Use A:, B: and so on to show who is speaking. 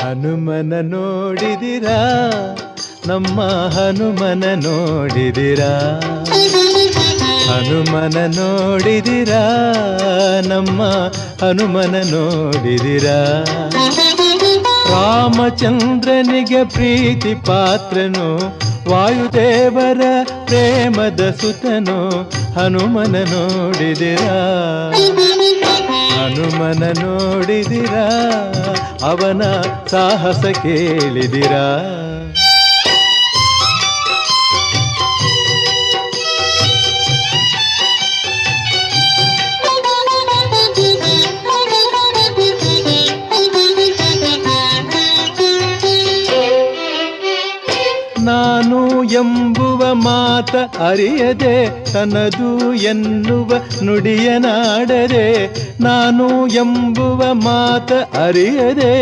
A: ಹನುಮನ ನೋಡಿದಿರಾ, ನಮ್ಮ ಹನುಮನ ನೋಡಿದಿರಾ? ಹನುಮನ ನೋಡಿದಿರಾ, ನಮ್ಮ ಹನುಮನ ನೋಡಿದಿರಾ? ರಾಮಚಂದ್ರನಿಗೆ ಪ್ರೀತಿ ಪಾತ್ರನು, ವಾಯುದೇವರ ಪ್ರೇಮದ ಸುತನು, ಹನುಮನ ನೋಡಿದಿರಾ? ಹನುಮನ ನೋಡಿದಿರಾ, ಅವನ ಸಾಹಸ ಕೇಳಿದಿರಾ? ನಾನು ಎಂಬುವ ಮಾತ ಅರಿಯದೆ, ತನದು ಎನ್ನುವ ನುಡಿಯನಾಡದೆ. ನಾನು ಎಂಬುವ ಮಾತ ಅರಿಯದೆ